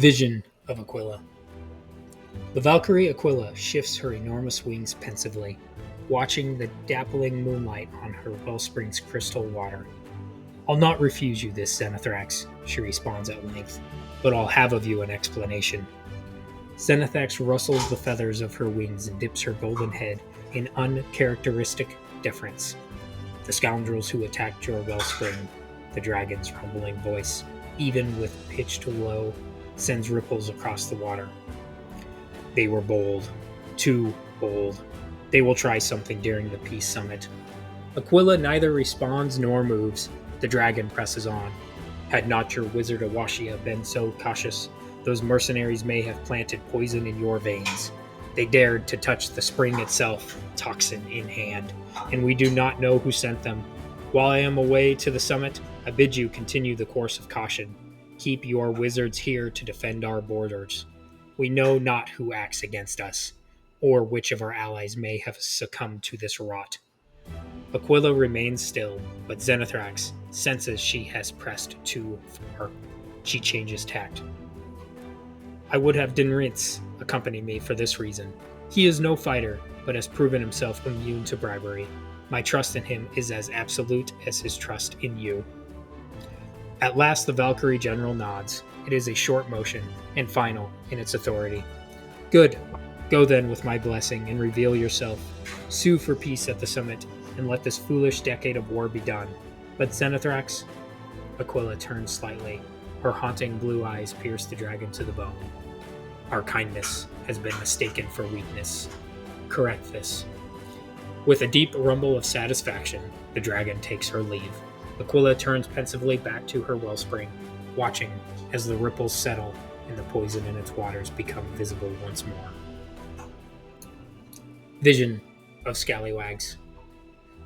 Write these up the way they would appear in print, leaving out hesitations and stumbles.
Vision of Aquila. The Valkyrie Aquila shifts her enormous wings pensively, watching the dappling moonlight on her wellspring's crystal water. "I'll not refuse you this, Zenithrax," she responds at length, "but I'll have of you an explanation." Zenithrax rustles the feathers of her wings and dips her golden head in uncharacteristic deference. "The scoundrels who attacked your wellspring," the dragon's rumbling voice, even with pitched low, sends ripples across the water. "They were bold. Too bold. They will try something during the peace summit." Aquila neither responds nor moves. The dragon presses on. "Had not your wizard Awashia been so cautious, those mercenaries may have planted poison in your veins. They dared to touch the spring itself, toxin in hand, and we do not know who sent them. While I am away to the summit, I bid you continue the course of caution. Keep your wizards here to defend our borders. We know not who acts against us, or which of our allies may have succumbed to this rot." Aquila remains still, but Zenithrax senses she has pressed too far. She changes tact. "I would have Denis accompany me for this reason. He is no fighter, but has proven himself immune to bribery. My trust in him is as absolute as his trust in you." At last the Valkyrie general nods. It is a short motion, and final in its authority. "Good. Go then with my blessing, and reveal yourself. Sue for peace at the summit, and let this foolish decade of war be done. But Zenithrax..." Aquila turns slightly. Her haunting blue eyes pierce the dragon to the bone. "Our kindness has been mistaken for weakness. Correct this." With a deep rumble of satisfaction, the dragon takes her leave. Aquila turns pensively back to her wellspring, watching as the ripples settle and the poison in its waters become visible once more. Vision of Scallywags.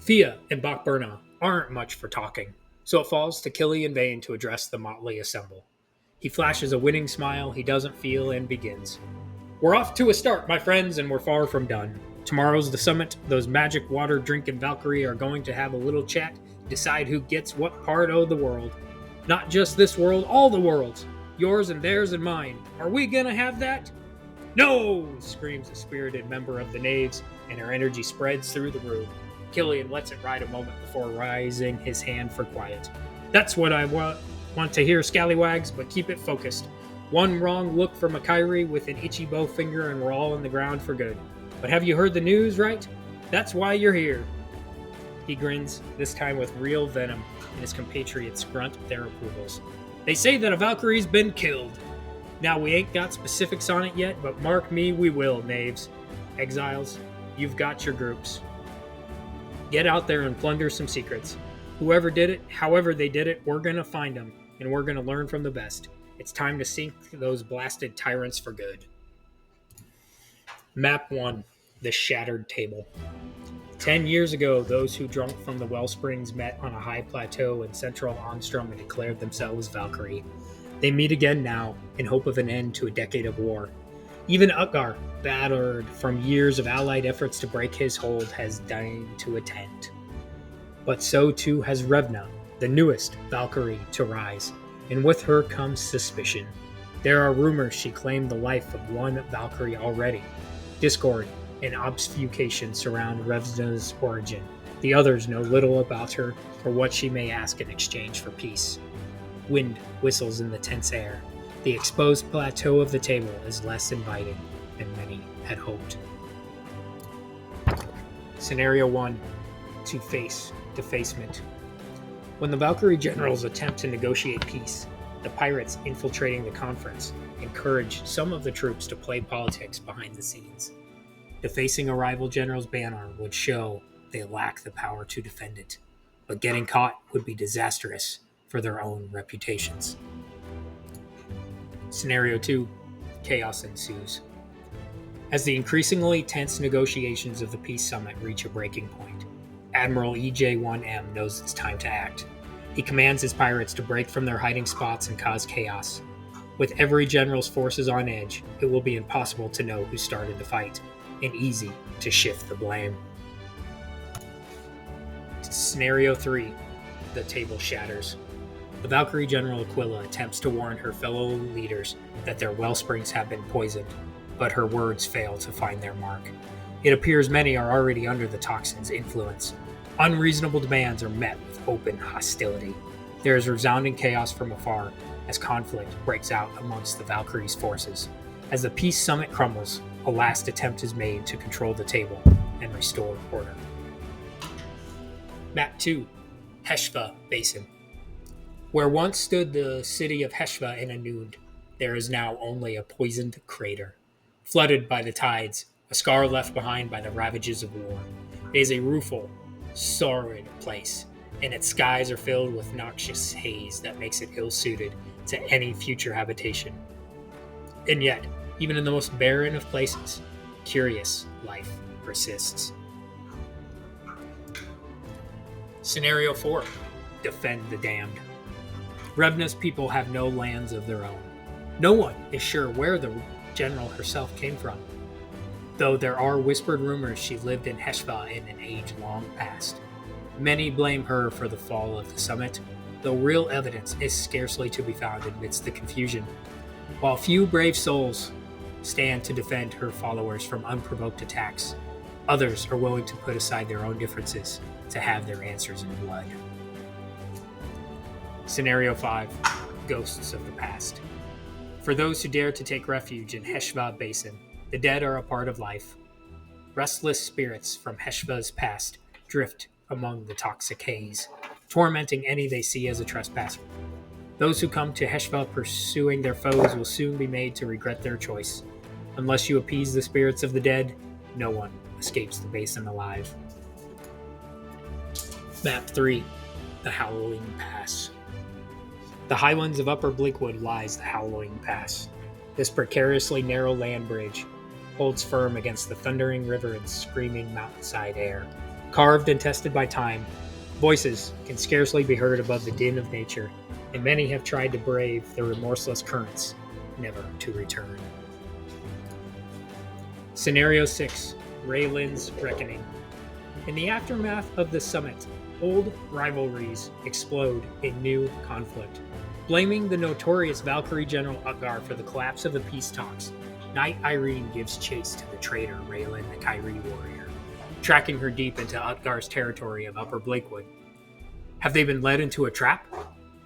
Fia and Bokburna aren't much for talking, so it falls to Killian Vane to address the motley assemble. He flashes a winning smile he doesn't feel and begins. "We're off to a start, my friends, and we're far from done. Tomorrow's the summit. Those magic water drinking Valkyrie are going to have a little chat, decide who gets what part of the world. Not just this world, all the worlds. Yours and theirs and mine. Are we gonna have that?" "No!" screams a spirited member of the Knaves, and her energy spreads through the room. Killian lets it ride a moment before raising his hand for quiet. "That's what I want to hear, Scallywags, but keep it focused. One wrong look from a Kyrie with an itchy bow finger and we're all on the ground for good. But have you heard the news, right? That's why you're here." He grins, this time with real venom, and his compatriots grunt their approvals. "They say that a Valkyrie's been killed. Now, we ain't got specifics on it yet, but mark me, we will, Knaves. Exiles, you've got your groups. Get out there and plunder some secrets. Whoever did it, however they did it, we're gonna find them, and we're gonna learn from the best. It's time to sink those blasted tyrants for good." Map 1. The Shattered Table. 10 years ago, those who drunk from the wellsprings met on a high plateau in central Onstrom and declared themselves Valkyrie. They meet again now, in hope of an end to a decade of war. Even Utgar, battered from years of allied efforts to break his hold, has deigned to attend. But so too has Revna, the newest Valkyrie to rise, and with her comes suspicion. There are rumors she claimed the life of one Valkyrie already. Discord and obfuscation surround Revna's origin. The others know little about her or what she may ask in exchange for peace. Wind whistles in the tense air. The exposed plateau of the table is less inviting than many had hoped. Scenario 1. To face defacement. When the Valkyrie generals attempt to negotiate peace, the pirates infiltrating the conference encourage some of the troops to play politics behind the scenes. Defacing a rival general's banner would show they lack the power to defend it, but getting caught would be disastrous for their own reputations. Scenario 2. Chaos ensues. As the increasingly tense negotiations of the peace summit reach a breaking point, Admiral EJ-1M knows it's time to act. He commands his pirates to break from their hiding spots and cause chaos. With every general's forces on edge, it will be impossible to know who started the fight, and easy to shift the blame. Scenario 3. The table shatters. The Valkyrie General Aquila attempts to warn her fellow leaders that their well springs have been poisoned, but her words fail to find their mark. It appears many are already under the toxin's influence. Unreasonable demands are met with open hostility. There is resounding chaos from afar as conflict breaks out amongst the Valkyries' forces. As the peace summit crumbles, a last attempt is made to control the table and restore order. Map 2, Heshva Basin. Where once stood the city of Heshva in Anud, there is now only a poisoned crater. Flooded by the tides, a scar left behind by the ravages of war. It is a rueful, sordid place, and its skies are filled with noxious haze that makes it ill-suited to any future habitation. And yet, even in the most barren of places, curious life persists. Scenario 4. Defend the Damned. Revna's people have no lands of their own. No one is sure where the general herself came from, though there are whispered rumors she lived in Heshva in an age long past. Many blame her for the fall of the summit, though real evidence is scarcely to be found amidst the confusion. While few brave souls stand to defend her followers from unprovoked attacks, others are willing to put aside their own differences to have their answers in blood. Scenario 5. Ghosts of the Past. For those who dare to take refuge in Heshva Basin, the dead are a part of life. Restless spirits from Heshva's past drift among the toxic haze, tormenting any they see as a trespasser. Those who come to Heshva pursuing their foes will soon be made to regret their choice. Unless you appease the spirits of the dead, no one escapes the basin alive. Map 3. The Howling Pass. The highlands of Upper Bleakwood lies the Howling Pass. This precariously narrow land bridge holds firm against the thundering river and screaming mountainside air. Carved and tested by time, voices can scarcely be heard above the din of nature, and many have tried to brave the remorseless currents, never to return. Scenario 6. Raylin's Reckoning. In the aftermath of the summit, old rivalries explode in new conflict. Blaming the notorious Valkyrie General Utgar for the collapse of the peace talks, Knight Irene gives chase to the traitor Raylin the Kyrie warrior, tracking her deep into Utgar's territory of Upper Blakewood. Have they been led into a trap?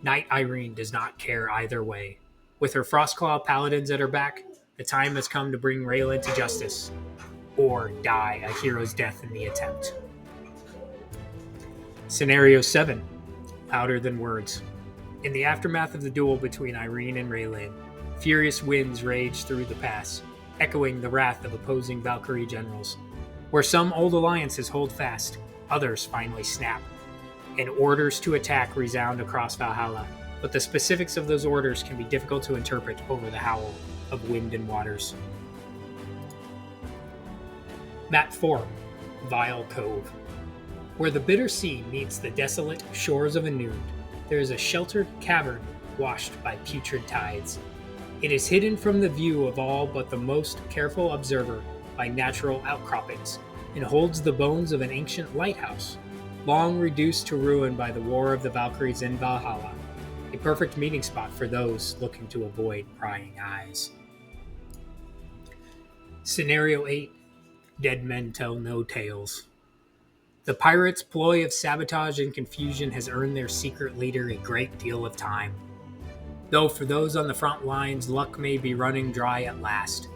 Knight Irene does not care either way. With her Frostclaw paladins at her back, the time has come to bring Raylin to justice, or die a hero's death in the attempt. Scenario 7. Louder than words. In the aftermath of the duel between Irene and Raylin, furious winds rage through the pass, echoing the wrath of opposing Valkyrie generals. Where some old alliances hold fast, others finally snap, and orders to attack resound across Valhalla, but the specifics of those orders can be difficult to interpret over the howl of wind and waters. Map 4. Vile Cove. Where the bitter sea meets the desolate shores of Anud, there is a sheltered cavern washed by putrid tides. It is hidden from the view of all but the most careful observer by natural outcroppings, and holds the bones of an ancient lighthouse, long reduced to ruin by the war of the Valkyries in Valhalla, a perfect meeting spot for those looking to avoid prying eyes. Scenario 8. Dead Men Tell No Tales. The pirates' ploy of sabotage and confusion has earned their secret leader a great deal of time. Though for those on the front lines, luck may be running dry at last.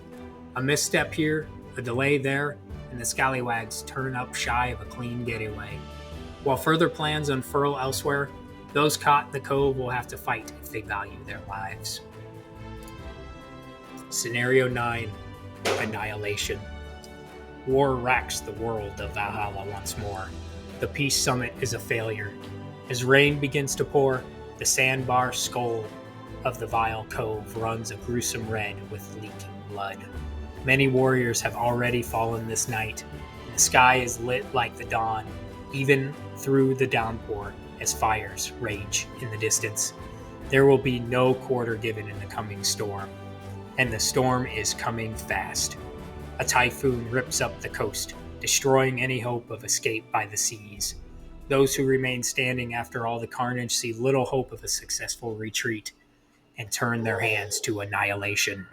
A misstep here, a delay there, and the scallywags turn up shy of a clean getaway. While further plans unfurl elsewhere, those caught in the cove will have to fight if they value their lives. Scenario 9. Annihilation. War racks the world of Valhalla once more. The peace summit is a failure. As rain begins to pour, the sandbar skull of the vile cove runs a gruesome red with leaking blood. Many warriors have already fallen this night, and the sky is lit like the dawn, even through the downpour, as fires rage in the distance. There will be no quarter given in the coming storm, and the storm is coming fast. A typhoon rips up the coast, destroying any hope of escape by the seas. Those who remain standing after all the carnage see little hope of a successful retreat and turn their hands to annihilation.